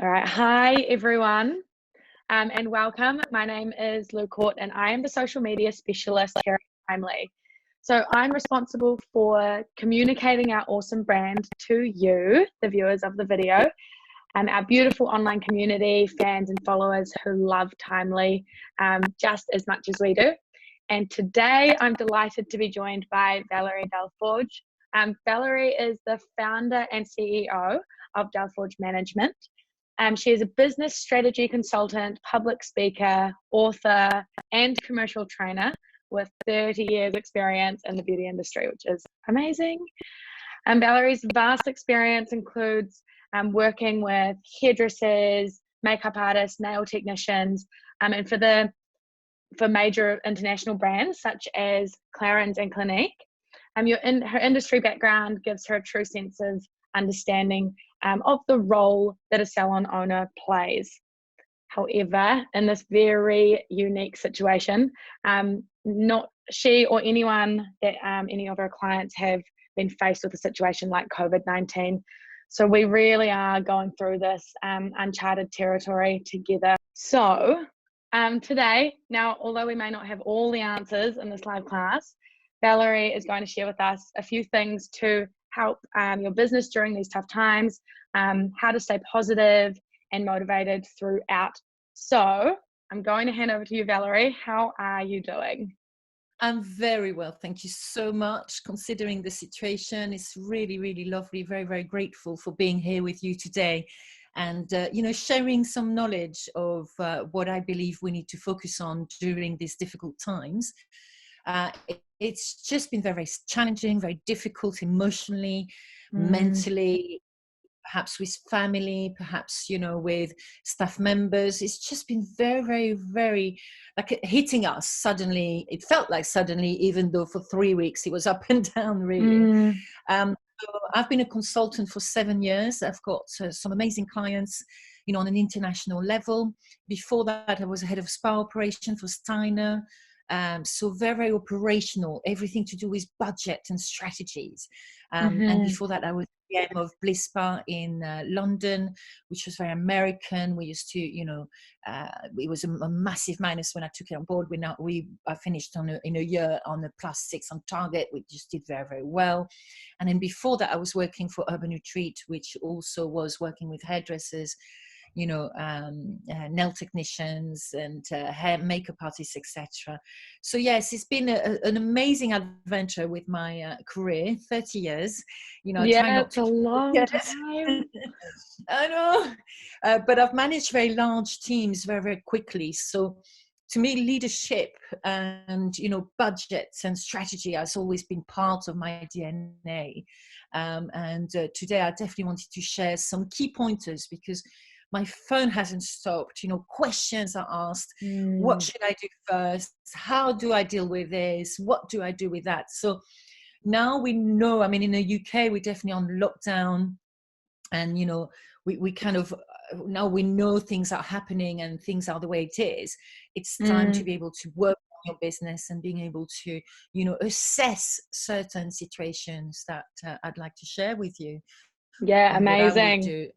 All right. Hi, everyone, and welcome. My name is Lou Court, and I am the social media specialist here at Timely. So I'm responsible for communicating our awesome brand to you, the viewers of the video, and our beautiful online community, fans and followers who love Timely just as much as we do. And today I'm delighted to be joined by Valerie Delforge. Valerie is the founder and CEO of Delforge Management. She is a business strategy consultant, public speaker, author, and commercial trainer with 30 years experience in the beauty industry, which is amazing. Valerie's vast experience includes working with hairdressers, makeup artists, nail technicians, and for major international brands such as Clarins and Clinique. Her industry background gives her a true sense of understanding of the role that a salon owner plays. However, in this very unique situation, not she or anyone that any of our clients have been faced with a situation like COVID-19. So we really are going through this uncharted territory together. So today, now, although we may not have all the answers in this live class, Valerie is going to share with us a few things to help your business during these tough times, how to stay positive and motivated throughout. So I'm going to hand over to you, Valerie. How are you doing? I'm very well, thank you so much. Considering the situation, it's really, really lovely. Very, very grateful for being here with you today and, sharing some knowledge of what I believe we need to focus on during these difficult times. It's just been very, very challenging, very difficult emotionally, mentally, perhaps with family, perhaps, with staff members. It's just been very, very, very like hitting us suddenly. It felt like suddenly, even though for 3 weeks it was up and down, really. So I've been a consultant for 7 years. I've got some amazing clients, on an international level. Before that, I was head of spa operation for Steiner. So very, very operational, everything to do with budget and strategies. And before that, I was GM of Bliss Spa in London, which was very American. We used to, it was a massive minus when I took it on board. I finished in a year on a +6 on target. We just did very, very well. And then before that, I was working for Urban Retreat, which also was working with hairdressers, nail technicians and hair makeup artists, etc. So yes, it's been an amazing adventure with my career, 30 years. Yeah, it's a long time. I know, but I've managed very large teams very, very quickly. So to me, leadership and budgets and strategy has always been part of my DNA. And today I definitely wanted to share some key pointers because my phone hasn't stopped. Questions are asked. What should I do first? How do I deal with this? What do I do with that? So now we know, in the UK, we're definitely on lockdown and, we kind of, now we know things are happening and things are the way it is. It's time to be able to work on your business and being able to, assess certain situations that I'd like to share with you. Yeah, amazing.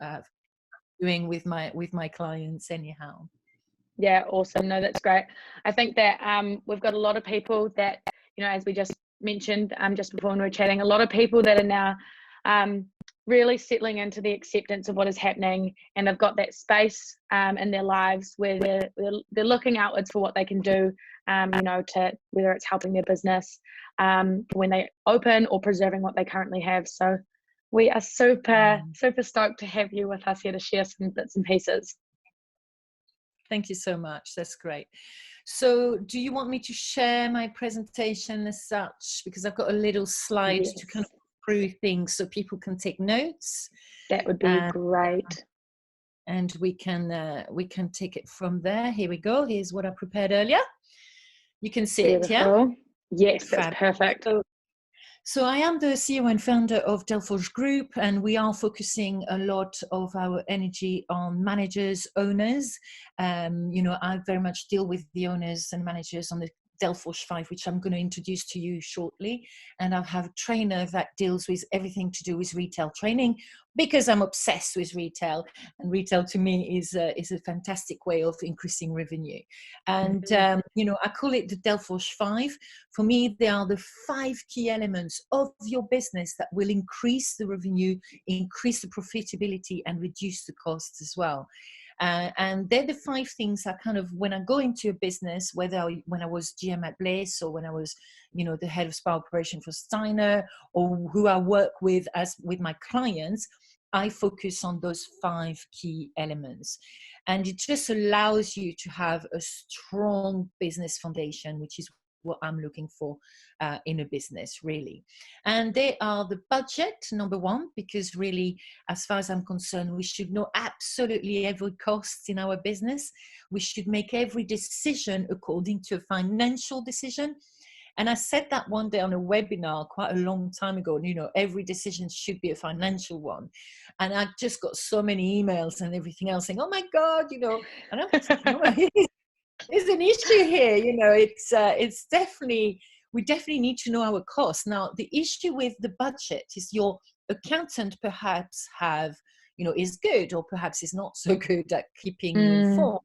Doing with my clients anyhow. Yeah, awesome. No, that's great. I think that we've got a lot of people that, as we just mentioned just before when we were chatting, a lot of people that are now really settling into the acceptance of what is happening, and they've got that space in their lives where they're looking outwards for what they can do, to whether it's helping their business when they open or preserving what they currently have. So we are super stoked to have you with us here to share some bits and pieces. Thank you so much. That's great. So do you want me to share my presentation as such? Because I've got a little slide to kind of prove things so people can take notes. That would be great. And we can take it from there. Here we go. Here's what I prepared earlier. You can see it, yeah? Yes, that's perfect. So I am the CEO and founder of Delforge Group, and we are focusing a lot of our energy on managers, owners. I very much deal with the owners and managers on the Delforge 5, which I'm going to introduce to you shortly. And I have a trainer that deals with everything to do with retail training, because I'm obsessed with retail, and retail to me is a fantastic way of increasing revenue. And you know, I call it the Delforge 5. For me, they are the 5 key elements of your business that will increase the revenue, increase the profitability, and reduce the costs as well. And they're the 5 things I kind of, when I go into a business, when I was GM at Bliss, or when I was, you know, the head of spa operation for Steiner, or who I work with with my clients, I focus on those 5 key elements. And it just allows you to have a strong business foundation, which is what I'm looking for in a business, really. And they are the budget, number 1, because really, as far as I'm concerned, we should know absolutely every cost in our business. We should make every decision according to a financial decision. And I said that one day on a webinar quite a long time ago, you know, every decision should be a financial one. And I just got so many emails and everything else saying, oh my God, you know, and I'm thinking, oh, there's an issue here. You know, it's definitely, we definitely need to know our costs. Now, the issue with the budget is your accountant perhaps is good, or perhaps is not so good at keeping you informed,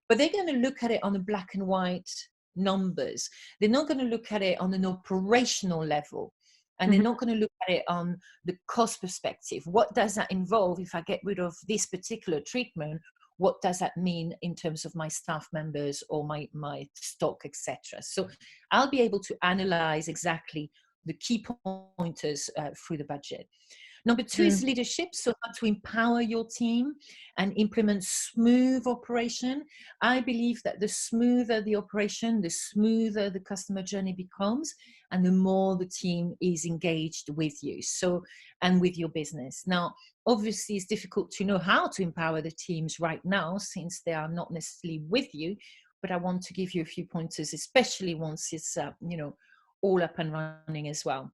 but they're going to look at it on the black and white numbers. They're not going to look at it on an operational level, and they're not going to look at it on the cost perspective. What does that involve if I get rid of this particular treatment? What does that mean in terms of my staff members or my stock, etc.? So I'll be able to analyze exactly the key pointers through the budget. Number 2 is leadership. So how to empower your team and implement smooth operation. I believe that the smoother the operation, the smoother the customer journey becomes, and the more the team is engaged with you, and with your business. Now, obviously, it's difficult to know how to empower the teams right now, since they are not necessarily with you, but I want to give you a few pointers, especially once it's all up and running as well.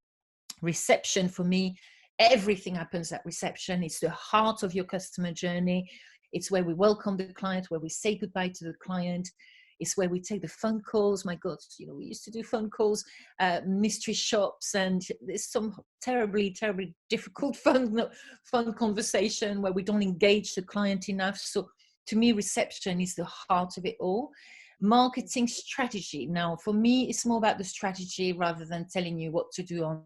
Reception, for me, everything happens at reception. It's the heart of your customer journey. It's where we welcome the client, where we say goodbye to the client. It's where we take the phone calls. My God, you know, we used to do phone calls, mystery shops, and there's some terribly, terribly difficult fun conversation where we don't engage the client enough. So to me, reception is the heart of it all. Marketing strategy. Now, for me, it's more about the strategy rather than telling you what to do on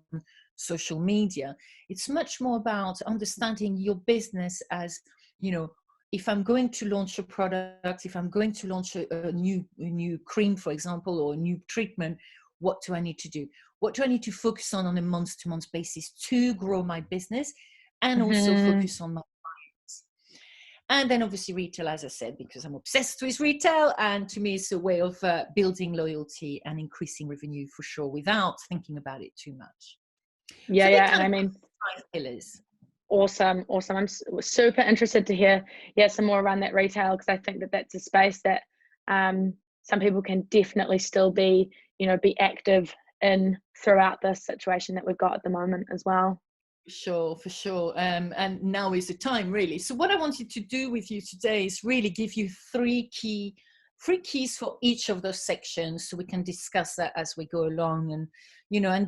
social media. It's much more about understanding your business as, you know, if I'm going to launch a product, if I'm going to launch a new cream, for example, or a new treatment, what do I need to do? What do I need to focus on a month-to-month basis to grow my business, and also focus on my clients? And then obviously retail, as I said, because I'm obsessed with retail, and to me it's a way of building loyalty and increasing revenue for sure, without thinking about it too much. Yeah, and I mean, 5 pillars. Awesome. I'm super interested to hear some more around that retail, because I think that that's a space that some people can definitely still be active in throughout this situation that we've got at the moment as well. For sure. And now is the time, really. So what I wanted to do with you today is really give you 3 keys for each of those sections, so we can discuss that as we go along, and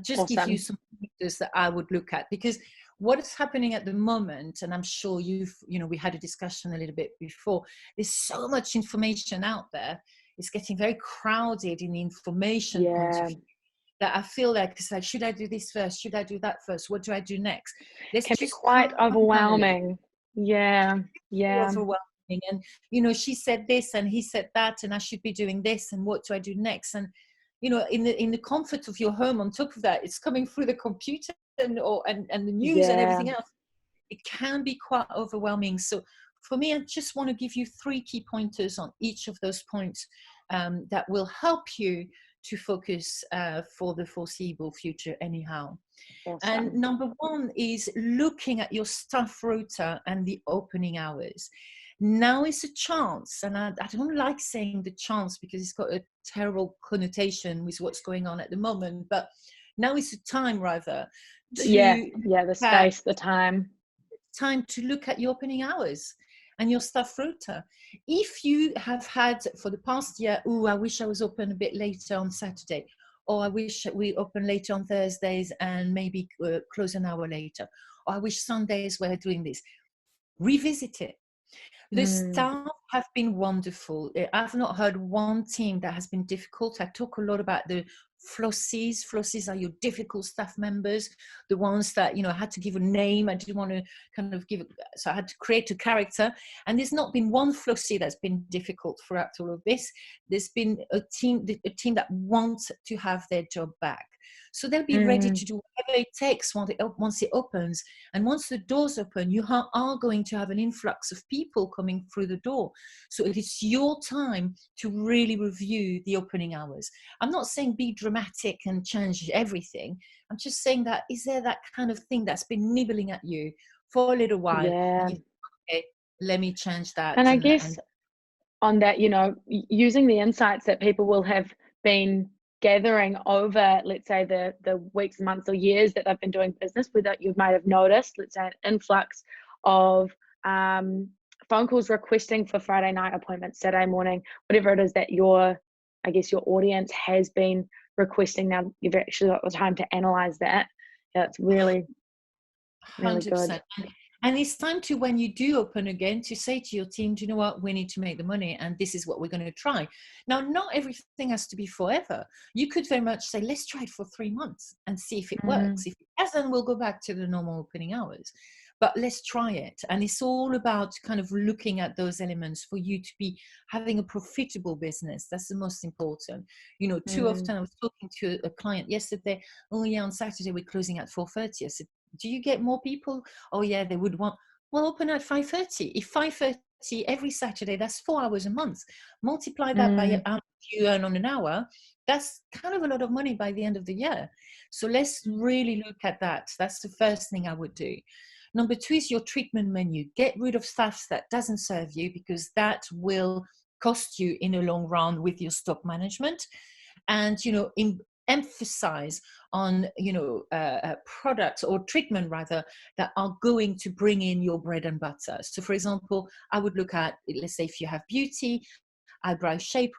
just Awesome. give you some pointers that I would look at, because what is happening at the moment, and I'm sure we had a discussion a little bit before, there's so much information out there. It's getting very crowded in the information point of view, that I feel like it's like, should I do this first? Should I do that first? What do I do next? It can be quite overwhelming. Yeah. Overwhelming. And she said this and he said that, and I should be doing this, and what do I do next? And in the comfort of your home, on top of that, it's coming through the computer and the news and everything else. It can be quite overwhelming. So for me, I just want to give you 3 key pointers on each of those points that will help you to focus for the foreseeable future anyhow. Awesome. And number 1 is looking at your staff rota and the opening hours. Now is a chance, and I don't like saying the chance because it's got a terrible connotation with what's going on at the moment, but now is the time, rather, to the space, the time to look at your opening hours. and your staff rota. If you have had for the past year, oh, I wish I was open a bit later on Saturday, or I wish we open later on Thursdays and maybe close an hour later, or I wish Sundays were doing this. Revisit it. The staff have been wonderful. I've not heard one team that has been difficult. I talk a lot about the flossies. Flossies are your difficult staff members, the ones that, I had to give a name. I didn't want to kind of so I had to create a character. And there's not been one flossie that's been difficult throughout all of this. There's been a team that wants to have their job back. So they'll be ready to do whatever it takes once it opens. And once the doors open, you are going to have an influx of people coming through the door. So it is your time to really review the opening hours. I'm not saying be dramatic and change everything. I'm just saying that, is there that kind of thing that's been nibbling at you for a little while? Yeah. And you think, okay, let me change that. And I guess on that, using the insights that people will have been gathering over, let's say, the weeks, months, or years that they've been doing business, whether you might have noticed, let's say, an influx of phone calls requesting for Friday night appointments, Saturday morning, whatever it is that your audience has been requesting. Now you've actually got the time to analyze that. Yeah, it's really, really 100%. good. And it's time to, when you do open again, to say to your team, do you know what, we need to make the money and this is what we're going to try. Now, not everything has to be forever. You could very much say, let's try it for 3 months and see if it works. If it doesn't, we'll go back to the normal opening hours. But let's try it. And it's all about kind of looking at those elements for you to be having a profitable business. That's the most important. Too often I was talking to a client yesterday, oh yeah, on Saturday we're closing at 4:30. I said, do you get more people? Oh yeah, they would want, well, open at 5:30. If 5:30 every Saturday, that's 4 hours a month. Multiply that by how much you earn on an hour. That's kind of a lot of money by the end of the year. So let's really look at that. That's the first thing I would do. Number 2 is your treatment menu. Get rid of stuff that doesn't serve you, because that will cost you in the long run with your stock management. And, emphasize on products or treatment rather that are going to bring in your bread and butter. So for example, I would look at, let's say, if you have beauty, eyebrow shape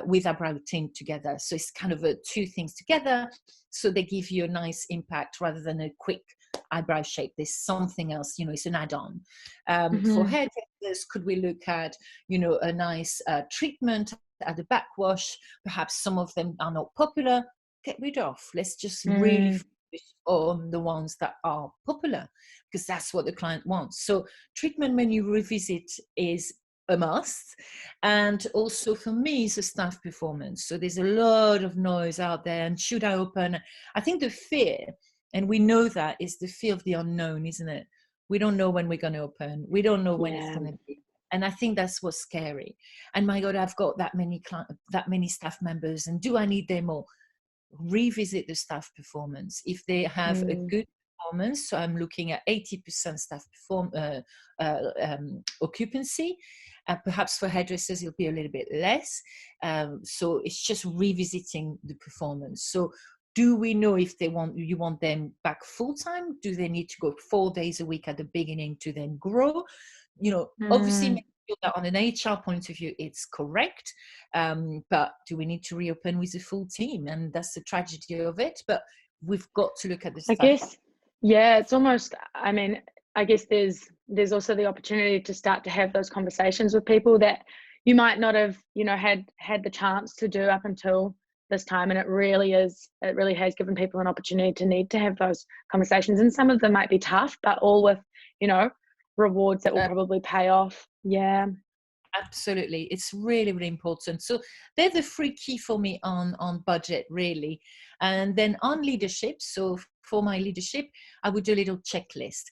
with eyebrow tint together. So it's kind of two things together, so they give you a nice impact rather than a quick eyebrow shape. There's something else, it's an add-on. For hairdressers, could we look at a nice treatment at the backwash? Perhaps some of them are not popular. Get rid of. Let's just really focus on the ones that are popular, because that's what the client wants. So treatment menu revisit is a must. And also for me is the staff performance. So there's a lot of noise out there, and should I open? I think the fear, and we know that, is the fear of the unknown, isn't it? We don't know when we're going to open. We don't know when it's going to be. And I think that's what's scary. And my God, I've got that many staff members, and do I need them all? Revisit the staff performance. If they have a good performance, so I'm looking at 80% staff occupancy. Perhaps for hairdressers, it'll be a little bit less. So it's just revisiting the performance. So do we know if you want them back full time? Do they need to go 4 days a week at the beginning to then grow? Obviously, make sure that on an HR point of view, it's correct. But do we need to reopen with a full team? And that's the tragedy of it. But we've got to look at this. I guess, it's almost, I guess there's also the opportunity to start to have those conversations with people that you might not have, had the chance to do up until this time. And it really has given people an opportunity to need to have those conversations. And some of them might be tough, but all with, rewards that will probably pay off. Yeah. Absolutely. It's really, really important. So they're the 3 key for me on budget, really. And then on leadership, so for my leadership, I would do a little checklist.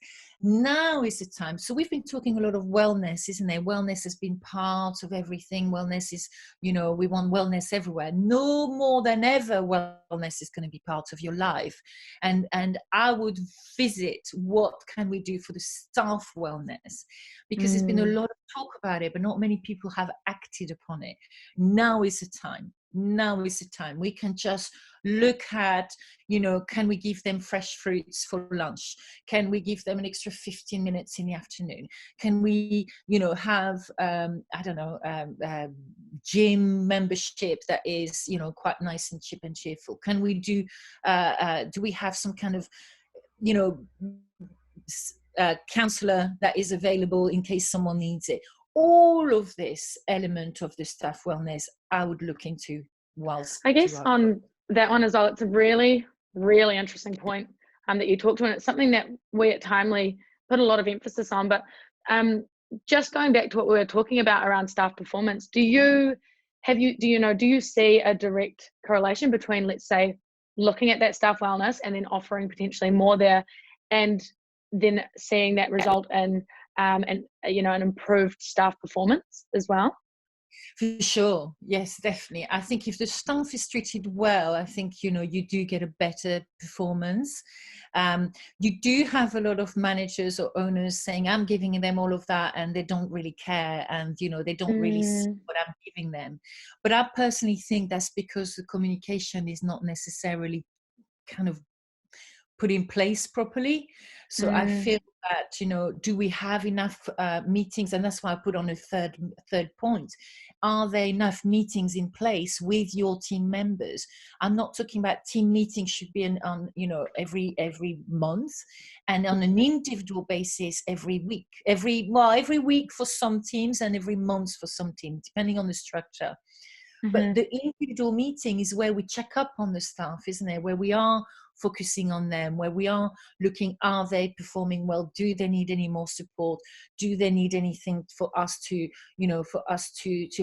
Now is the time. So we've been talking a lot of wellness, isn't it? Wellness has been part of everything. Wellness is, we want wellness everywhere. No more than ever, wellness is going to be part of your life. And I would visit what can we do for the staff wellness, because there's been a lot of talk about it, but not many people have acted upon it. Now is the time. now is the time. We can just look at, can we give them fresh fruits for lunch? Can we give them an extra 15 minutes in the afternoon? Can we, have, I don't know, gym membership that is, quite nice and cheap and cheerful? Can we do we have some kind of, counselor that is available in case someone needs it? All of this element of the staff wellness I would look into whilst I you guess are. on that one as well, it's a really, really interesting point that you talked to, and it's something that we at Timely put a lot of emphasis on. But just going back to what we were talking about around staff performance, do you see a direct correlation between, let's say, looking at that staff wellness and then offering potentially more there, and then seeing that result in an improved staff performance as well? For sure. Yes, definitely. I think if the staff is treated well, I think, you do get a better performance. You do have a lot of managers or owners saying, I'm giving them all of that, and they don't really care. And, they don't really see what I'm giving them. But I personally think that's because the communication is not necessarily kind of put in place properly. So I feel that, do we have enough meetings? And that's why I put on a third point. Are there enough meetings in place with your team members? I'm not talking about team meetings should be on every month, and on an individual basis every week. Every week for some teams and every month for some teams, depending on the structure. But the individual meeting is where we check up on the staff, isn't it? Where we are focusing on them, where we are looking, are they performing well? Do they need any more support? Do they need anything for us to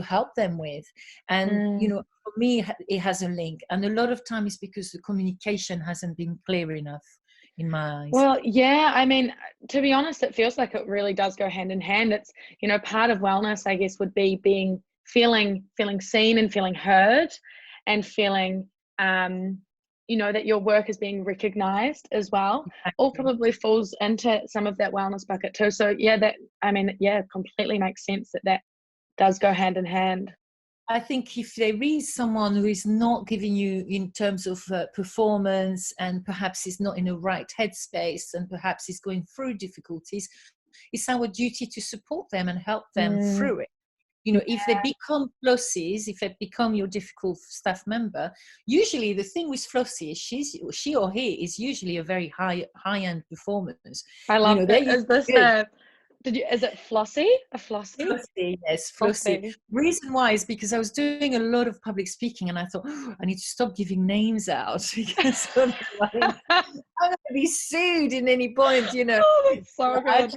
help them with? And, for me, it has a link. And a lot of time is because the communication hasn't been clear enough in my eyes. Well, yeah, I mean, to be honest, it feels like it really does go hand in hand. It's, part of wellness, I guess, would be feeling seen and feeling heard, and feeling, that your work is being recognized as well. Exactly. All probably falls into some of that wellness bucket too. So yeah, completely makes sense that does go hand in hand. I think if there is someone who is not giving you in terms of performance, and perhaps is not in the right headspace, and perhaps is going through difficulties, it's our duty to support them and help them through it. If they become Flossies, if they become your difficult staff member, usually the thing with Flossie is she or he is usually a very high-end performance. I love that. Is it Flossie? A Flossie? Flossie, yes, Flossie. Reason why is because I was doing a lot of public speaking, and I thought, I need to stop giving names out because I'm going to be sued in any point, Oh, that's so good.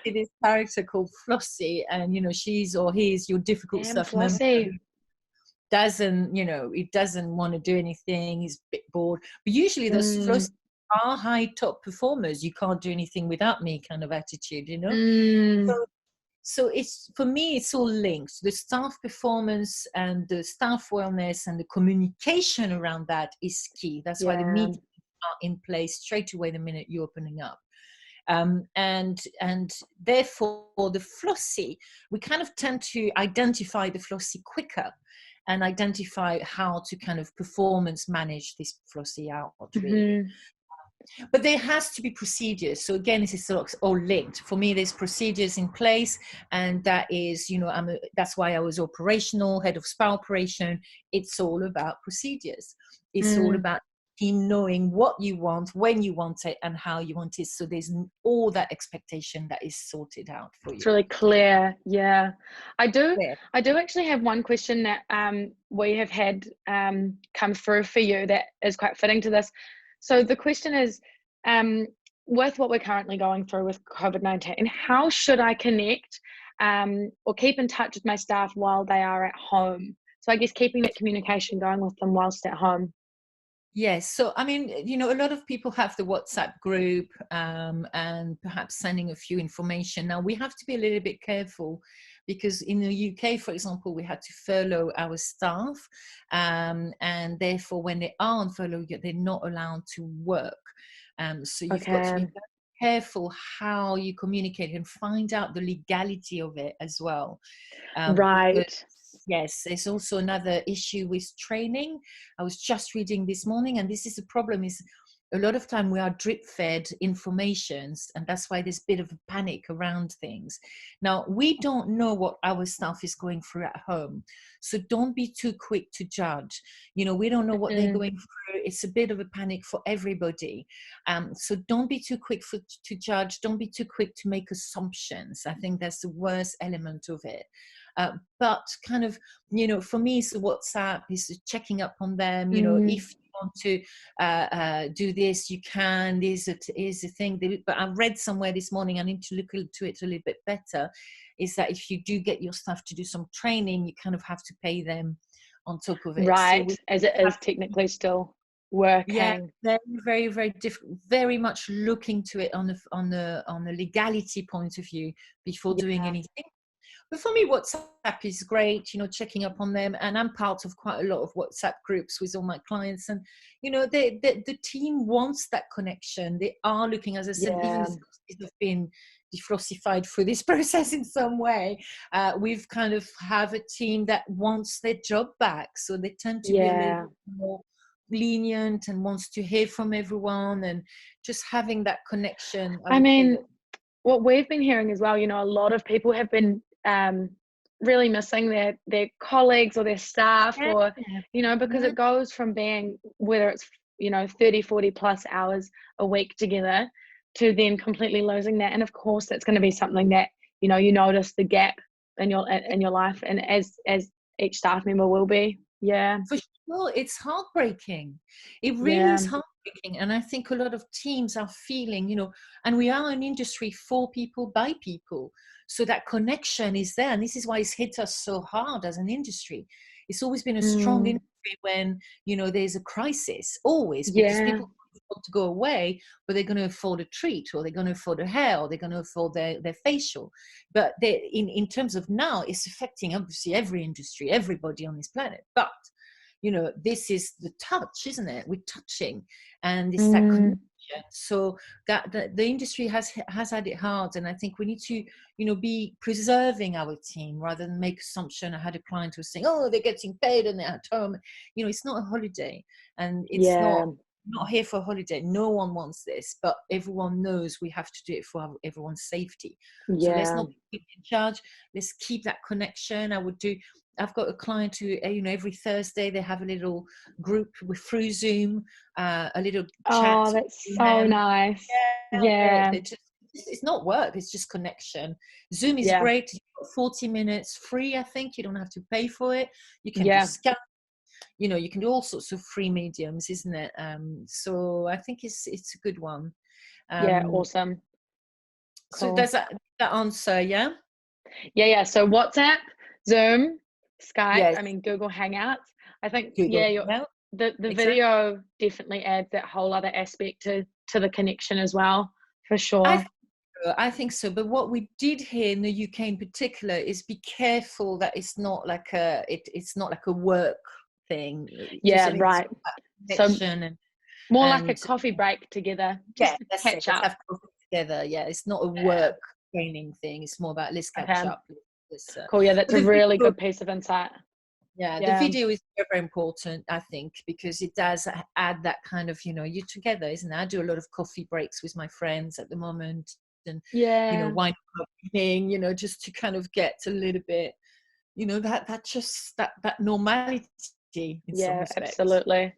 I this character called Flossie, and she's or he is your difficult staff member. Doesn't he doesn't want to do anything, he's a bit bored, but usually those Flossies are high top performers. You can't do anything without me kind of attitude, so it's, for me, it's all linked. The staff performance and the staff wellness and the communication around that is key. That's why the meetings are in place straight away the minute you're opening up. And therefore the Flossie, we kind of tend to identify the Flossie quicker and identify how to kind of performance manage this Flossie out, really. But there has to be procedures. So again, this is all linked. For me, there's procedures in place, and that is, that's why I was operational, head of spa operation. It's all about procedures. It's all about team knowing what you want, when you want it, and how you want it. So there's all that expectation that is sorted out for you. It's really clear. Yeah, I do actually have one question that we have had come through for you that is quite fitting to this. So the question is, with what we're currently going through with COVID-19, how should I connect or keep in touch with my staff while they are at home? So I guess keeping that communication going with them whilst at home. Yes. So, I mean, a lot of people have the WhatsApp group and perhaps sending a few information. Now, we have to be a little bit careful because in the UK, for example, we had to furlough our staff. And therefore, when they are on furlough, they're not allowed to work. So you've got to be very careful how you communicate and find out the legality of it as well. Right. Yes, there's also another issue with training. I was just reading this morning, and this is the problem, is a lot of time we are drip fed informations, and that's why there's a bit of a panic around things. Now, we don't know what our staff is going through at home, so don't be too quick to judge. We don't know what they're going through. It's a bit of a panic for everybody. So don't be too quick to judge. Don't be too quick to make assumptions. I think that's the worst element of it. But kind of, for me, it's the WhatsApp, is checking up on them. If you want to do this, you can. Is the thing. But I read somewhere this morning, I need to look into it a little bit better, is that if you do get your staff to do some training, you kind of have to pay them on top of it. Right, So as it is technically still working. Yeah, very, very, very different. Very much looking to it on the legality point of view before doing anything. But for me, WhatsApp is great, checking up on them. And I'm part of quite a lot of WhatsApp groups with all my clients. And, the team wants that connection. They are looking, as I said, even if it's been deflossified through this process in some way, we've kind of have a team that wants their job back. So they tend to be a little bit more lenient and wants to hear from everyone, and just having that connection. I mean, what we've been hearing as well, a lot of people have been really missing their colleagues or their staff, or because it goes from being, whether it's 30, 40 plus hours a week together, to then completely losing that. And of course that's going to be something that you notice the gap in your life, and as each staff member will be. For sure, it's heartbreaking. It really is heartbreaking. And I think a lot of teams are feeling, and we are an industry for people, by people. So that connection is there. And this is why it's hit us so hard as an industry. It's always been a strong industry when, there's a crisis, always, because people want to go away, but they're going to afford a treat, or they're going to afford a hair, or they're going to afford their facial. But in terms of now, it's affecting obviously every industry, everybody on this planet. But this is the touch, isn't it? We're touching, and it's that connection. So that the industry has had it hard, and I think we need to be preserving our team rather than make assumption. I had a client who was saying, oh, they're getting paid and they're at home. It's not a holiday, and it's not here for a holiday. No one wants this, but everyone knows we have to do it for everyone's safety. So let's not be in charge. Let's keep that connection. I've got a client who, every Thursday they have a little group through Zoom, a little chat. Oh, that's so nice. It's not work, it's just connection. Zoom is great. You've got 40 minutes free, I think. You don't have to pay for it. You can discuss. You can do all sorts of free mediums, isn't it? So I think it's a good one. Awesome. Cool. So does that answer, yeah? Yeah. So WhatsApp, Zoom, Skype, Google Hangouts. I think the video definitely adds that whole other aspect to the connection as well, for sure. I think so. But what we did here in the UK in particular is be careful that it's not like it's not like a work thing. Right. So more like a coffee break together. Just catch up. Have coffee together. It's not a work training thing. It's more about let's catch up. Cool. That's a really good piece of insight. The video is very, very important, I think, because it does add that kind of, you're together, isn't it? I do a lot of coffee breaks with my friends at the moment, and wine clubbing, just to kind of get a little bit, that normality in some respects. Absolutely.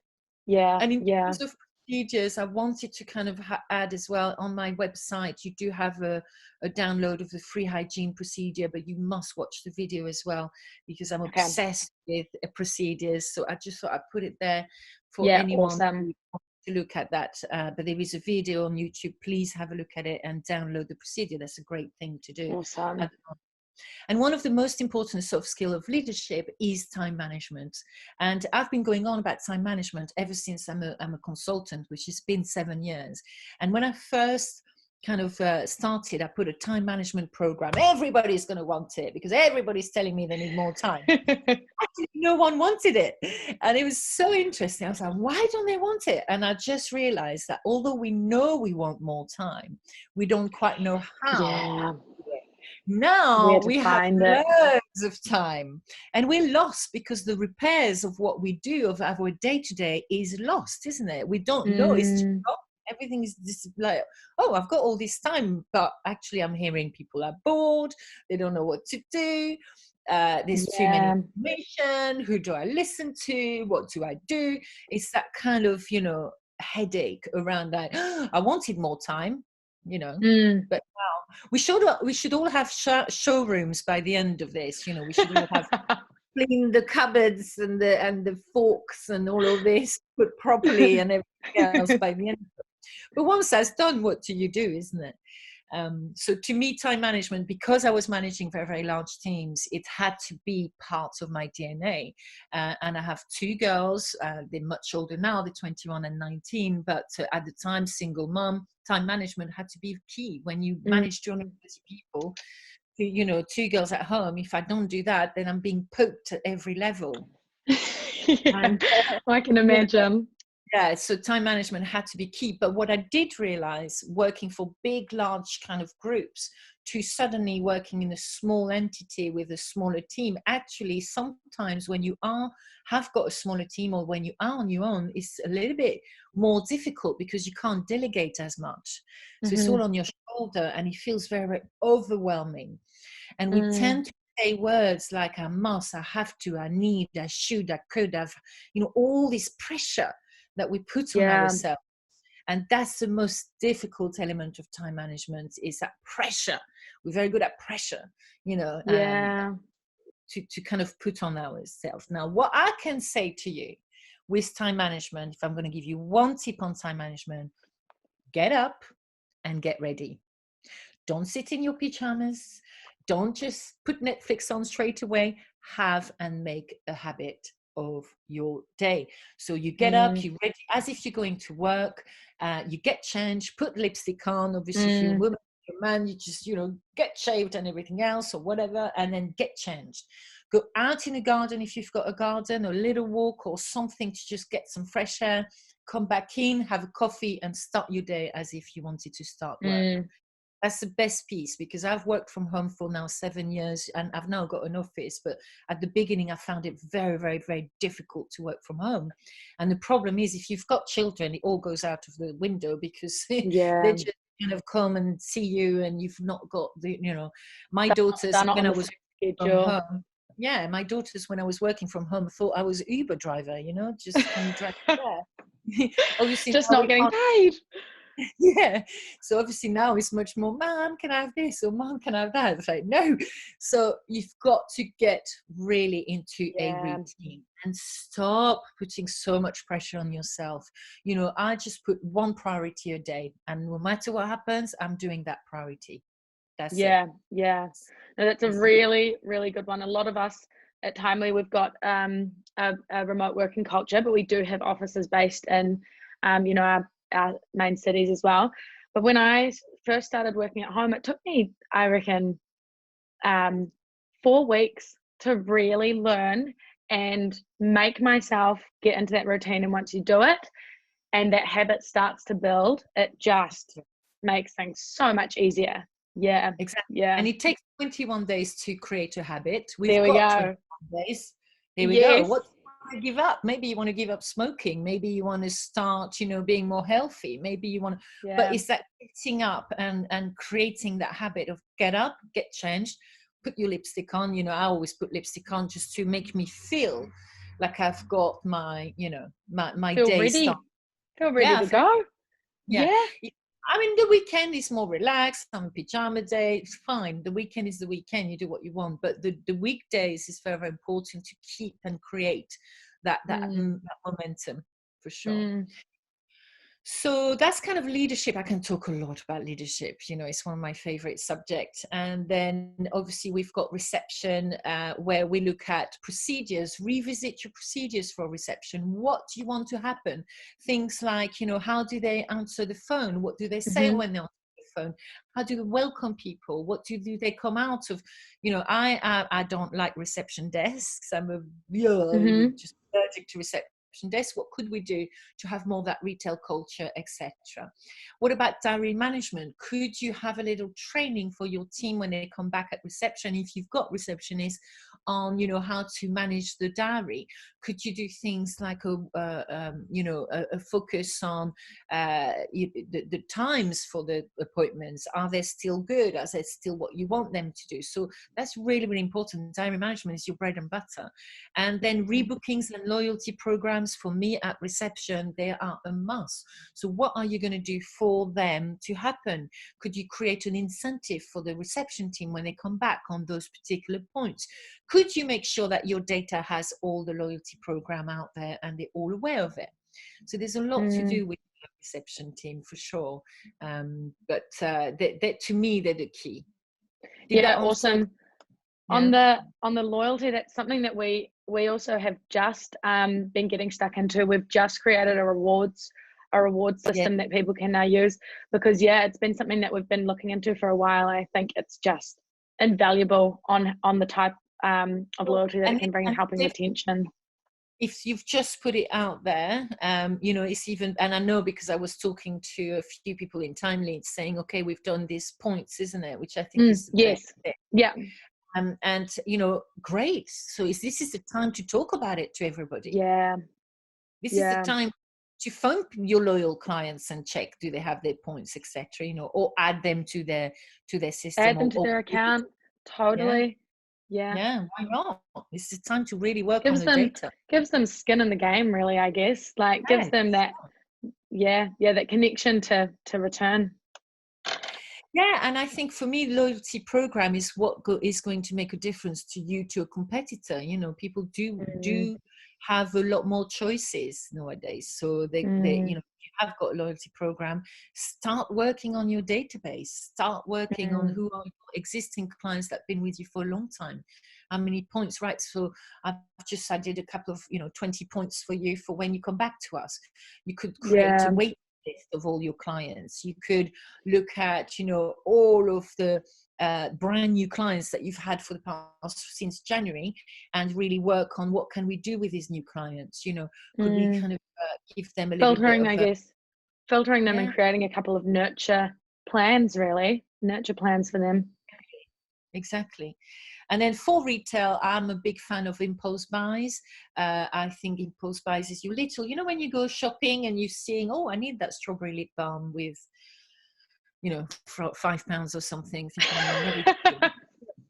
And in terms of procedures, I wanted to kind of add as well, on my website you do have a download of the free hygiene procedure, but you must watch the video as well, because I'm obsessed with procedures. So I just thought I'd put it there for anyone who wants to look at that. But there is a video on YouTube. Please have a look at it and download the procedure. That's a great thing to do. Awesome. And one of the most important soft skill of leadership is time management. And I've been going on about time management ever since I'm a consultant, which has been 7 years. And when I first kind of started, I put a time management program. Everybody's going to want it because everybody's telling me they need more time. Actually, no one wanted it. And it was so interesting. I was like, why don't they want it? And I just realized that although we know we want more time, we don't quite know how. Yeah. Now we have loads of time, and we're lost because the repairs of what we do of our day to day is lost, isn't it? We don't know. It's just gone. Everything is just like, oh, I've got all this time, but actually I'm hearing people are bored. They don't know what to do. There's too many information. Who do I listen to? What do I do? It's that kind of, headache around that. I wanted more time, but now we should all have showrooms by the end of this. We should all have clean the cupboards and the forks and all of this put properly and everything else by the end of it. But once that's done, what do you do, isn't it? So to me, time management, because I was managing very, very large teams, it had to be part of my DNA. And I have two girls. They're much older now. They're 21 and 19. But at the time, single mom, time management had to be key. When you manage 250 people, two girls at home, if I don't do that, then I'm being poked at every level. And, I can imagine. Yeah, so time management had to be key. But what I did realize, working for big, large kind of groups, to suddenly working in a small entity with a smaller team, actually, sometimes when you have got a smaller team or when you are on your own, it's a little bit more difficult because you can't delegate as much. So it's all on your shoulder and it feels very, very overwhelming. And we tend to say words like I must, I have to, I need, I should, I could have, all this pressure that we put on ourselves. And that's the most difficult element of time management, is that pressure. We're very good at pressure, to kind of put on ourselves. Now, what I can say to you with time management, if I'm going to give you one tip on time management, get up and get ready. Don't sit in your pajamas. Don't just put Netflix on straight away. Have and make a habit of your day. So you get up, you're ready as if you're going to work, you get changed, put lipstick on. Obviously, if you're a woman, you're a man, you just, get shaved and everything else or whatever, and then get changed. Go out in the garden if you've got a garden, or a little walk or something to just get some fresh air. Come back in, have a coffee, and start your day as if you wanted to start work. That's the best piece, because I've worked from home for now 7 years and I've now got an office. But at the beginning, I found it very, very, very difficult to work from home. And the problem is, if you've got children, it all goes out of the window because they just kind of come and see you and you've not got my daughters, when I was from home. Yeah, my daughters, when I was working from home, thought I was an Uber driver, just can you drive there? Obviously, just not getting paid. Yeah, so obviously now it's much more, Mom, can I have this, or Mom, can I have that? It's like, no. So you've got to get really into a routine and stop putting so much pressure on yourself. I just put one priority a day, and no matter what happens, I'm doing that priority. That's it. No, that's a really, really good one. A lot of us at Timely, we've got a remote working culture, but we do have offices based in our main cities as well. But when I first started working at home, it took me, I reckon, 4 weeks to really learn and make myself get into that routine. And once you do it and that habit starts to build, it just makes things so much easier. Yeah, exactly. And it takes 21 days to create a habit. There we go. 21 days. Here we go. What do you want to give up? Maybe you want to give up smoking. Maybe you want to start, being more healthy. Maybe you want to, but it's that getting up and creating that habit of get up, get changed, put your lipstick on. I always put lipstick on just to make me feel like I've got my, my day started. Feel ready to go. Yeah. I mean, the weekend is more relaxed. I'm a pajama day. It's fine. The weekend is the weekend. You do what you want. But the weekdays is very, very important to keep and create that momentum, for sure. So that's kind of leadership. I can talk a lot about leadership. It's one of my favorite subjects. And then obviously we've got reception, where we look at procedures, revisit your procedures for reception. What do you want to happen? Things like, how do they answer the phone? What do they say when they answer the phone? How do they welcome people? What do they come out of? I don't like reception desks. I'm just allergic to reception desk? What could we do to have more of that retail culture, etc.? What about diary management? Could you have a little training for your team when they come back at reception, if you've got receptionists, on how to manage the diary? Could you do things like a focus on the times for the appointments? Are they still good? Are they still what you want them to do? So that's really, really important. Diary management is your bread and butter. And then rebookings and loyalty programs, for me at reception, they are a must. So what are you going to do for them to happen? Could you create an incentive for the reception team when they come back on those particular points? Could you make sure that your data has all the loyalty program out there and they're all aware of it? So there's a lot to do with the reception team for sure. But to me, they're the key. Awesome. Yeah. On the loyalty, that's something that we also have just been getting stuck into. We've just created a rewards system that people can now use, because it's been something that we've been looking into for a while. I think it's just invaluable on the type of loyalty that it can bring in helping retention. If you've just put it out there, it's even, and I know because I was talking to a few people in Time Leads saying, okay, we've done these points, isn't it? Which I think is yeah. And great. So this is the time to talk about it to everybody. Yeah. This is the time to phone your loyal clients and check, do they have their points, etc. Or add them to their system. Add them to their account. Totally. Yeah, why not? This is time to really work on the data. Gives them skin in the game, really, I guess. Like gives them that, that connection to return. Yeah, and I think for me, loyalty program is what is going to make a difference to you, to a competitor. People do have a lot more choices nowadays. So they if you have got a loyalty program, start working on your database. Start working on who are your existing clients that have been with you for a long time. How many points, right? So I did a couple of 20 points for you for when you come back to us. You could create a wait list of all your clients. You could look at all of the brand new clients that you've had for the past since January, and really work on what can we do with these new clients. Could we kind of give them a little filtering, bit of I guess, filtering them and creating a couple of nurture plans for them. Exactly. And then for retail, I'm a big fan of impulse buys. I think impulse buys is your little, when you go shopping and you're seeing, I need that strawberry lip balm with, for £5 or something.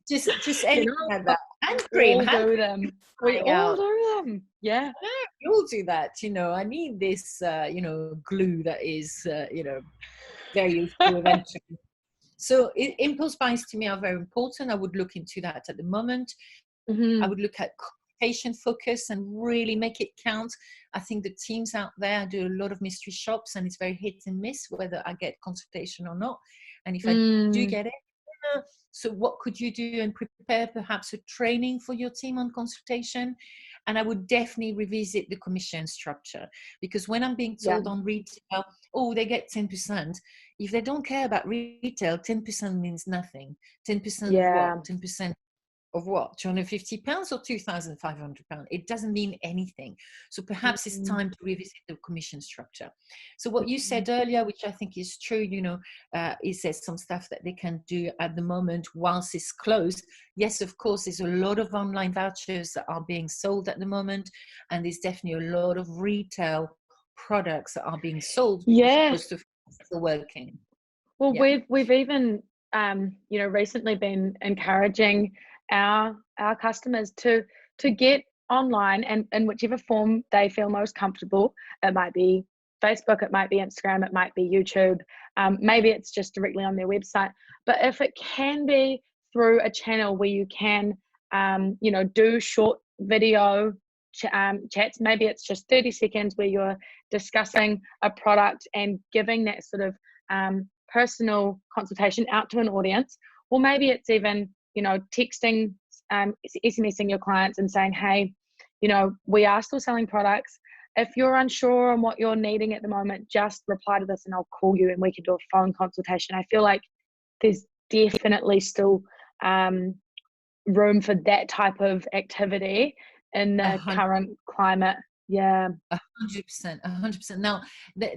Just anything like that. Hand cream. We all do them. Yeah. We all do that. I need this, glue that is, very useful eventually. So impulse buys to me are very important. I would look into that at the moment. I would look at consultation focus and really make it count. I think the teams out there do a lot of mystery shops, and it's very hit and miss whether I get consultation or not. And if I do get it, so what could you do and prepare perhaps a training for your team on consultation? And I would definitely revisit the commission structure, because when I'm being told on retail, they get 10%. If they don't care about retail, 10% means nothing. 10% of what? 10% of what? £250 or £2,500? It doesn't mean anything. So perhaps it's time to revisit the commission structure. So what you said earlier, which I think is true, is there's some stuff that they can do at the moment whilst it's closed. Yes, of course, there's a lot of online vouchers that are being sold at the moment, and there's definitely a lot of retail products that are being sold. Most of still working. Well, we've even recently been encouraging our customers to get online and in whichever form they feel most comfortable. It might be Facebook, it might be Instagram, it might be YouTube, maybe it's just directly on their website. But if it can be through a channel where you can do short video chats, maybe it's just 30 seconds where you're discussing a product and giving that sort of personal consultation out to an audience, or maybe it's even texting, SMSing your clients and saying, hey, we are still selling products. If you're unsure on what you're needing at the moment, just reply to this and I'll call you and we can do a phone consultation. I feel like there's definitely still room for that type of activity in the current climate. Yeah. 100%, 100%. Now,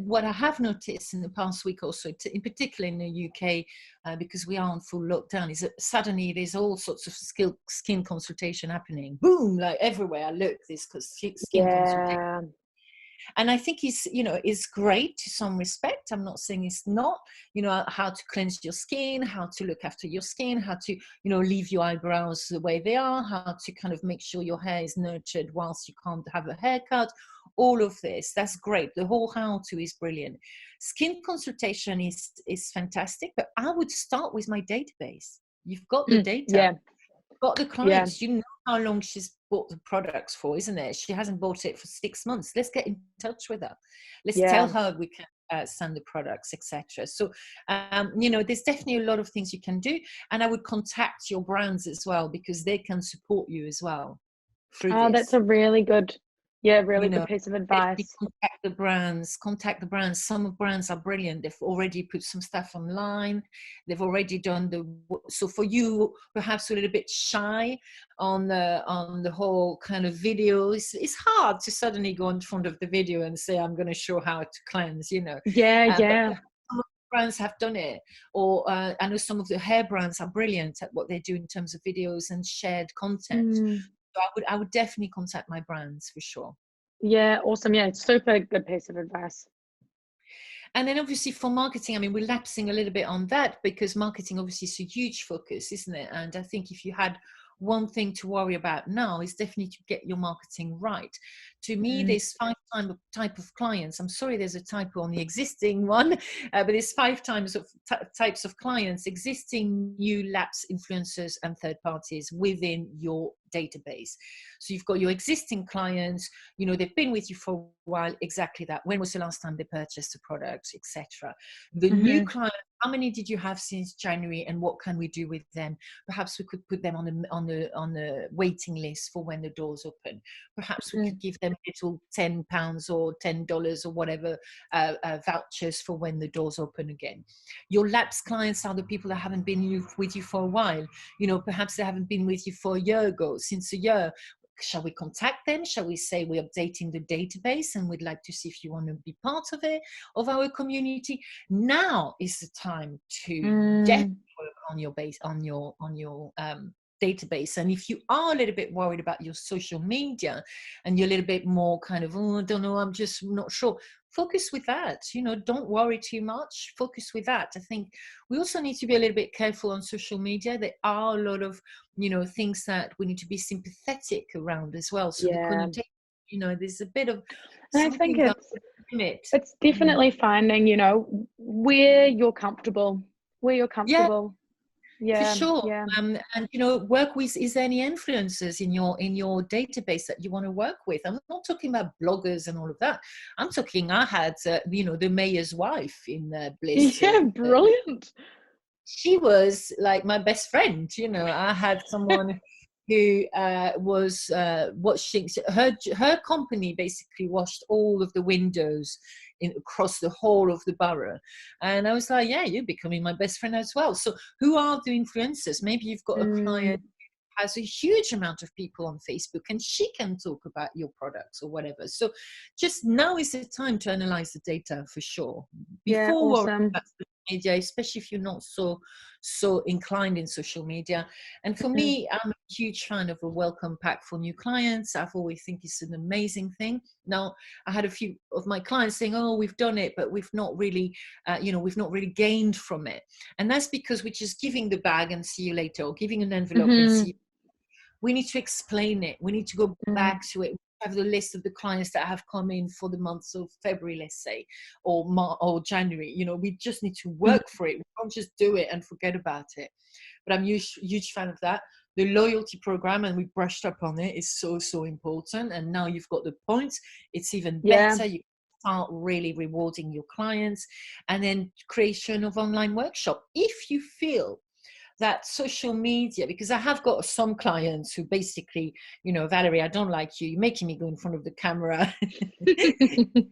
what I have noticed in the past week or so, in particular in the UK, because we are on full lockdown, is that suddenly there's all sorts of skin consultation happening. Boom, like everywhere I look, this skin consultation. Yeah. And I think is great to some respect. I'm not saying it's not, how to cleanse your skin, how to look after your skin, how to, leave your eyebrows the way they are, how to kind of make sure your hair is nurtured whilst you can't have a haircut. All of this, that's great. The whole how-to is brilliant. Skin consultation is fantastic, but I would start with my database. You've got the data. Yeah. Got the Yeah. clients, you know how long she's bought the products for, isn't it? She hasn't bought it for 6 months. Let's get in touch with her. Let's tell her we can send the products, etc. So, there's definitely a lot of things you can do. And I would contact your brands as well, because they can support you as well through Oh, this. that's a really good piece of advice. Contact the brands. Some brands are brilliant. They've already put some stuff online. They've already done so for you perhaps a little bit shy on the whole kind of video. It's hard to suddenly go in front of the video and say, I'm going to show how to cleanse, Yeah. But some of the brands have done it, or I know some of the hair brands are brilliant at what they do in terms of videos and shared content. So I would definitely contact my brands for sure. Yeah, awesome. Yeah, super good piece of advice. And then obviously for marketing, I mean, we're lapsing a little bit on that because marketing obviously is a huge focus, isn't it? And I think if you had one thing to worry about now is definitely to get your marketing right. To me, there's 5 type of clients. I'm sorry, there's a typo on the existing one, but there's 5 types of clients: existing, new, lapse, influencers, and third parties within your database. So you've got your existing clients, they've been with you for a while, exactly that. When was the last time they purchased a product, etc. The new client, how many did you have since January, and what can we do with them? Perhaps we could put them on the waiting list for when the doors open. Perhaps we could give them little £10 or $10 or whatever vouchers for when the doors open again. Your lapsed clients are the people that haven't been with you for a while. Perhaps they haven't been with you for a year ago, since a year. Shall we contact them? Shall we say we're updating the database and we'd like to see if you want to be part of it, of our community? Now is the time to definitely work on your database. And if you are a little bit worried about your social media and you're a little bit more kind of, I don't know, I'm just not sure, focus with that. Don't worry too much. Focus with that. I think we also need to be a little bit careful on social media. There are a lot of, things that we need to be sympathetic around as well. So the connotation, there's a bit of And I think limit. It's definitely finding, where you're comfortable. For sure. Yeah. And work with, is there any influencers in your database that you want to work with? I'm not talking about bloggers and all of that. I'm talking, I had the mayor's wife in Bliss. Yeah, brilliant. She was like my best friend. I had someone who was watching her company, basically washed all of the windows across the whole of the borough. And I was like, yeah, you're becoming my best friend as well. So who are the influencers? Maybe you've got a client who has a huge amount of people on Facebook and she can talk about your products or whatever. So just now is the time to analyze the data for sure. Before awesome. media, especially if you're not so inclined in social media. And for me, I'm a huge fan of a welcome pack for new clients. I've always think it's an amazing thing. Now, I had a few of my clients saying, oh, we've done it, but we've not really gained from it. And that's because we're just giving the bag and see you later, or giving an envelope and see you. We need to explain it. We need to go back to it. Have the list of the clients that have come in for the months of February, let's say, or January. We just need to work for it. We can't just do it and forget about it. But I'm a huge fan of that. The loyalty program, and we brushed up on it, is so important. And now you've got the points. It's even better. You start really rewarding your clients. And then creation of online workshop. If you feel that social media, because I have got some clients who basically, Valerie, I don't like you. You're making me go in front of the camera. Not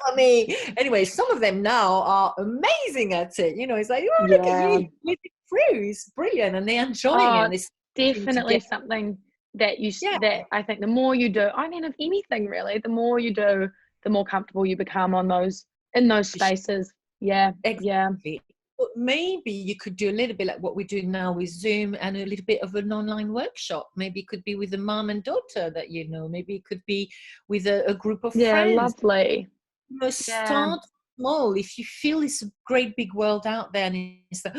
for me. Anyway, some of them now are amazing at it. It's like, oh, look at you. It's through. It's brilliant. And they're enjoying it. And it's definitely something Yeah, that I think the more you do, I mean, of anything really, the more you do, the more comfortable you become in those for sure. spaces. Yeah, yeah. Exactly. But maybe you could do a little bit like what we're doing now with Zoom, and a little bit of an online workshop. Maybe it could be with a mom and daughter that you know. Maybe it could be with a group of Yeah, friends. lovely. You know, Yeah. start small. If you feel it's a great big world out there, and it's like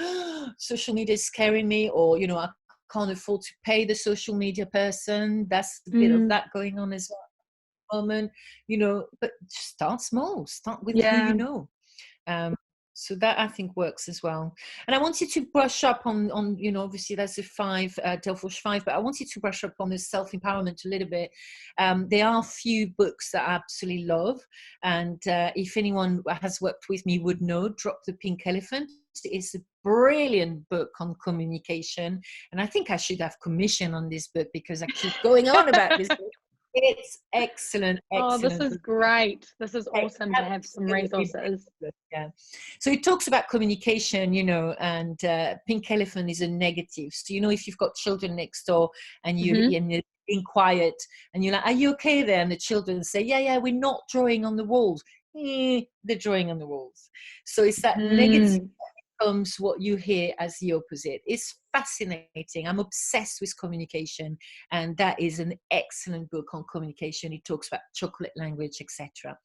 social media is scaring me, or you know, I can't afford to pay the social media person. That's a bit of Mm, that going on as well at the moment. You know, but start small. Start with who you yeah. know. Um, so that I think works as well. And I wanted to brush up on you know, obviously that's a five, Delforge 5, but I wanted to brush up on this self-empowerment a little bit. There are a few books that I absolutely love. And if anyone has worked with me would know, Drop the Pink Elephant. It's a brilliant book on communication. And I think I should have commission on this book because I keep going on about this book. It's excellent, Oh, this excellent is book. great. This is awesome to have some Absolutely resources. excellent, yeah. So it talks about communication, you know, and pink elephant is a negative. So, you know, if you've got children next door and Hmm. you're being quiet and you're like, are you okay there? And the children say, yeah, we're not drawing on the walls. They're drawing on the walls. So it's that negative Mm, becomes what you hear as the opposite. It's fascinating. I'm obsessed with communication, and that is an excellent book on communication. It talks about chocolate language, etc.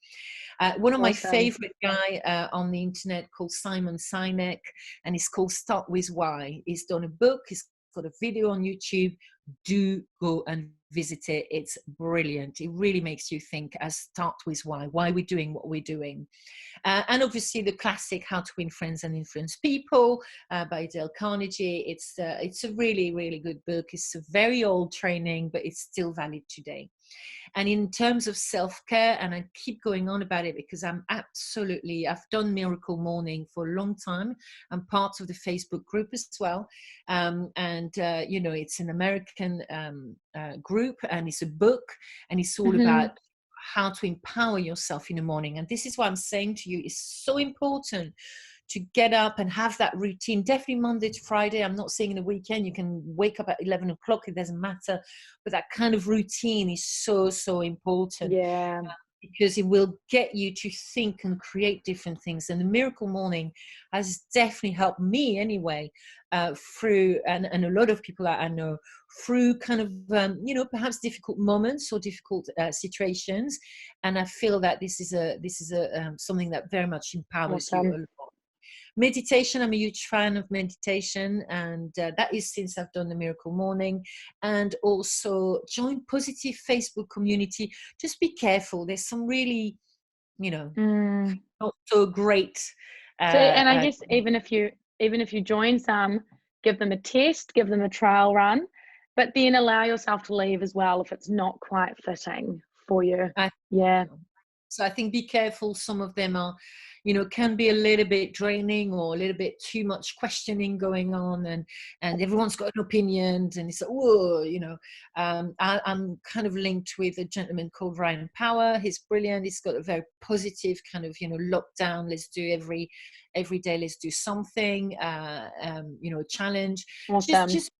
One of my awesome. favorite guy on the internet called Simon Sinek, and it's called Start With Why. He's done a book. He's got a video on YouTube. Do go and visit it. It's brilliant. It really makes you think. As Start With Why we're doing what we're doing. And obviously the classic How to Win Friends and Influence People by Dale Carnegie. It's a really, really good book. It's a very old training, but it's still valid today. And in terms of self-care, and I keep going on about it because I've done Miracle Morning for a long time. I'm part of the Facebook group as well. You know, it's an American group, and it's a book, and it's all Hmm. about how to empower yourself in the morning. And this is what I'm saying to you, it's so important to get up and have that routine, definitely Monday to Friday. I'm not saying in the weekend, you can wake up at 11 o'clock, it doesn't matter, but that kind of routine is so important, Yeah. because it will get you to think and create different things. And the Miracle Morning has definitely helped me anyway, through, and a lot of people that I know, through kind of, you know, perhaps difficult moments or difficult situations. And I feel that this is something that very much empowers you a Awesome. lot. Meditation, I'm a huge fan of meditation, and that is since I've done the Miracle Morning. And also join positive Facebook community. Just be careful, there's some really, you know, Mm. not so great So, and I uh, guess even if you join some, give them a test, give them a trial run, but then allow yourself to leave as well if it's not quite fitting for you. I Yeah. So I think be careful. Some of them are, you know, can be a little bit draining, or a little bit too much questioning going on, and everyone's got an opinion, and it's like, whoa, you know. I'm kind of linked with a gentleman called Ryan Power. He's brilliant. He's got a very positive kind of, you know, lockdown. Let's do every day. Let's do something. You know, a challenge. Just Awesome. just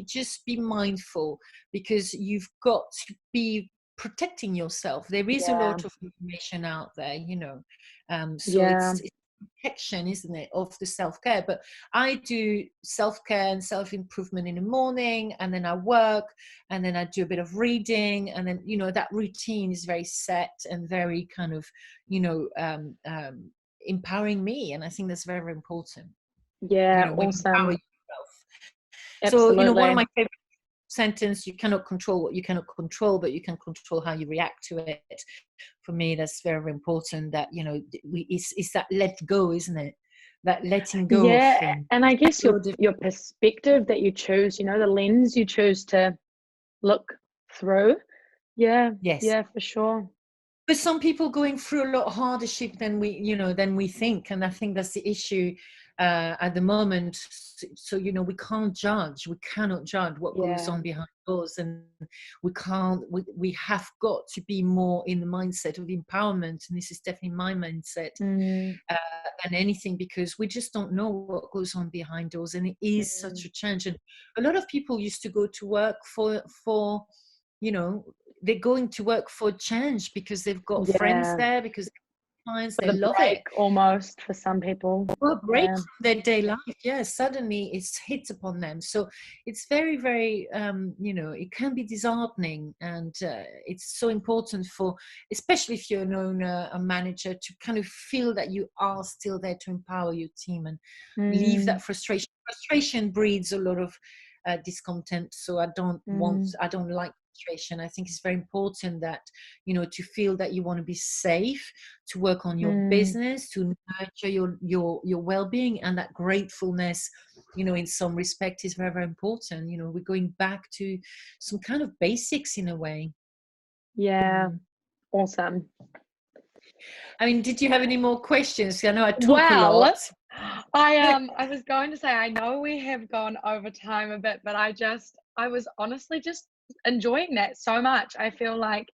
just be mindful, because you've got to be protecting yourself. There is a Yeah. lot of information out there, you know. So Yeah. it's protection, isn't it, of the self-care. But I do self-care and self-improvement in the morning, and then I work, and then I do a bit of reading, and then, you know, that routine is very set and very kind of, you know, empowering me. And I think that's very, very important, you Yeah. know, when you empower Awesome. yourself. So, you know, one of Absolutely. my favorite sentence, you cannot control what you cannot control, but you can control how you react to it. For me, that's very, very important, that, you know, it's that let go, isn't it? That letting go of Yeah. things. And I guess So your perspective that you choose, you know, the lens you choose to look through. Yeah. yes, Yeah, for sure. but some people going through a lot of hardship than we, you know, than we think. And I think that's the issue. at the moment. So, you know, we cannot judge what goes Yeah. on behind doors, and we have got to be more in the mindset of empowerment. And this is definitely my mindset, Mm, than anything, because we just don't know what goes on behind doors. And it is such mm, a change. And a lot of people used to go to work for, you know, they're going to work for change because they've got friends yeah. there, because clients, For they the love break it. almost for some people. For a break Yeah. from their day life, yeah, suddenly it's hit upon them. So it's very, very, you know, it can be disheartening, and it's so important for, especially if you're an owner, a manager, to kind of feel that you are still there to empower your team and leave Mm, that frustration. Frustration breeds a lot of discontent. So mm, I don't like frustration. I think it's very important that, you know, to feel that you want to be safe, to work on your mm. business, to nurture your well-being, and that gratefulness, you know, in some respect, is very, very important. You know, we're going back to some kind of basics in a way. Yeah. Mm. Awesome. I mean, did you have any more questions? I know I talk a lot. Well, I was going to say, I know we have gone over time a bit, but I was honestly just enjoying that so much. I feel like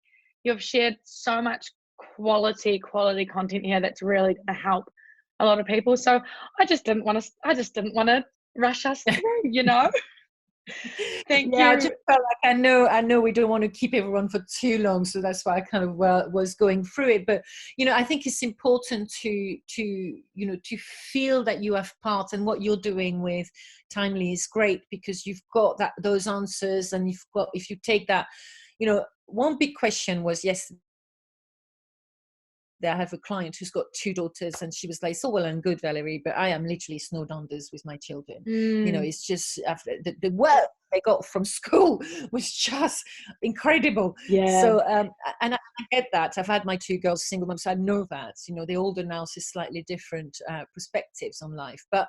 you've shared so much quality content here that's really going to help a lot of people. So I just didn't want to rush us through, you know. Thank Yeah, I you. just felt like I know we don't want to keep everyone for too long, so that's why I kind of was going through it. But you know, I think it's important to you know, to feel that you have part, and what you're doing with Timely is great, because you've got those answers, and you've got, if you take that, you know, one big question was, yes, I have a client who's got 2 daughters, and she was like, "So well and good, Valerie, but I am literally snowed unders with my children. You know, Mm, it's just the work they got from school was just incredible." yeah. So, and I get that. I've had my 2 girls single moms, so I know that. You know, they're older now, so slightly different perspectives on life, but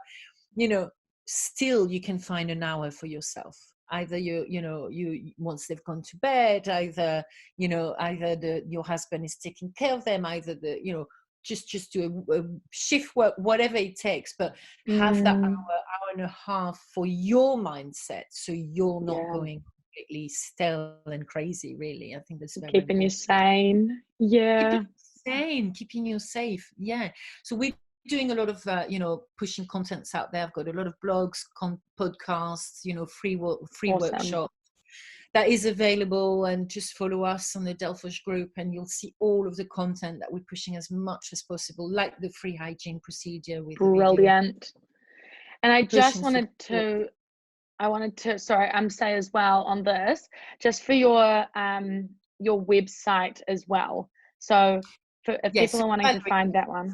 you know, still you can find an hour for yourself. Either you once they've gone to bed, either, you know, either your husband is taking care of them, either you know, just do a shift work, whatever it takes, but have that Mm, hour and a half for your mindset, so you're not yeah. going completely stale and crazy. Really, I think that's very, very Keeping you important. sane. Keeping Yeah. you sane, keeping you safe. Yeah. So we're doing a lot of, you know, pushing contents out there. I've got a lot of blogs, podcasts, you know, free Awesome. workshop that is available, and just follow us on the Delforge Group, and you'll see all of the content that we're pushing as much as possible, like the free hygiene procedure with the video, Brilliant. And I just pushing wanted support. to I wanted to, sorry, say as well on this, just for your website as well. So for if Yes, people are wanting to find that one.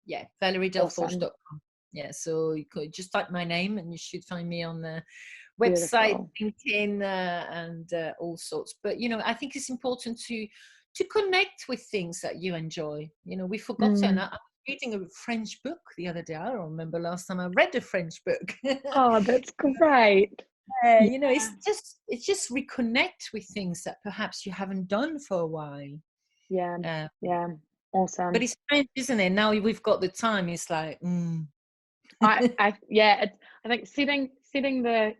Yeah, ValerieDelforge.com. Awesome. Yeah, so you could just type my name and you should find me on the website, Beautiful. LinkedIn, and all sorts. But you know, I think it's important to connect with things that you enjoy. You know, we've forgotten. Mm. I was reading a French book the other day. I don't remember last time I read a French book. Oh, that's great. Yeah, You know, it's just reconnect with things that perhaps you haven't done for a while. yeah, Uh, yeah. but Awesome. it's strange, isn't it? Now we've got the time. It's like, Yeah, I think setting the,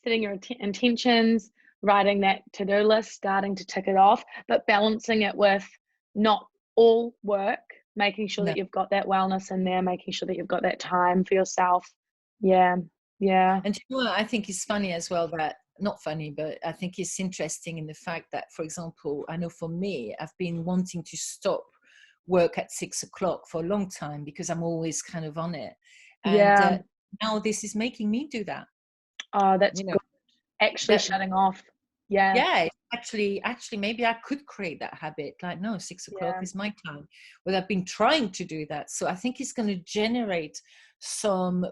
setting your intentions, writing that to-do list, starting to tick it off, but balancing it with not all work, making sure no. that you've got that wellness in there, making sure that you've got that time for yourself. Yeah, yeah, And you know what I think is funny as well, that not funny, but I think it's interesting in the fact that, for example, I know for me, I've been wanting to stop work at 6 o'clock for a long time, because I'm always kind of on it. And yeah. now this is making me do that. Oh, that's You know, good. Actually that, shutting off. Yeah, yeah, actually, maybe I could create that habit. Like, no, 6 o'clock yeah, is my time. Well, I've been trying to do that. So I think it's going to generate some,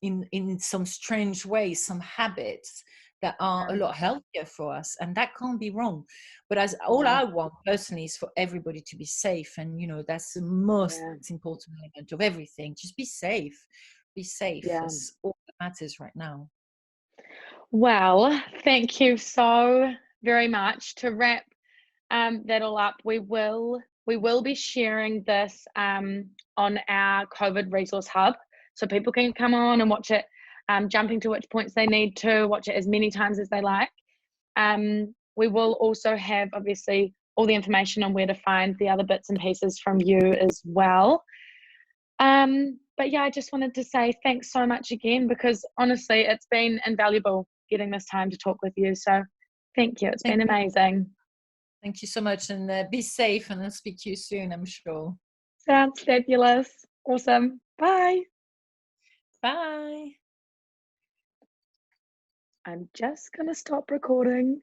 in some strange ways, some habits that are a yeah, lot healthier for us, and that can't be wrong. But as all yeah, I want personally is for everybody to be safe, and you know, that's the most yeah, important element of everything. Just be safe. Be safe. yeah. That's all that matters right now. Well, thank you so very much. To wrap that all up, we will be sharing this on our COVID resource hub. so people can come on and watch it, jumping to which points they need to, watch it as many times as they like. We will also have, obviously, all the information on where to find the other bits and pieces from you as well. But yeah, I just wanted to say thanks so much again, because honestly, it's been invaluable getting this time to talk with you. So thank you. It's been amazing. Thank you so much, and be safe, and I'll speak to you soon, I'm sure. Sounds fabulous. Awesome. Bye. Bye. I'm just going to stop recording.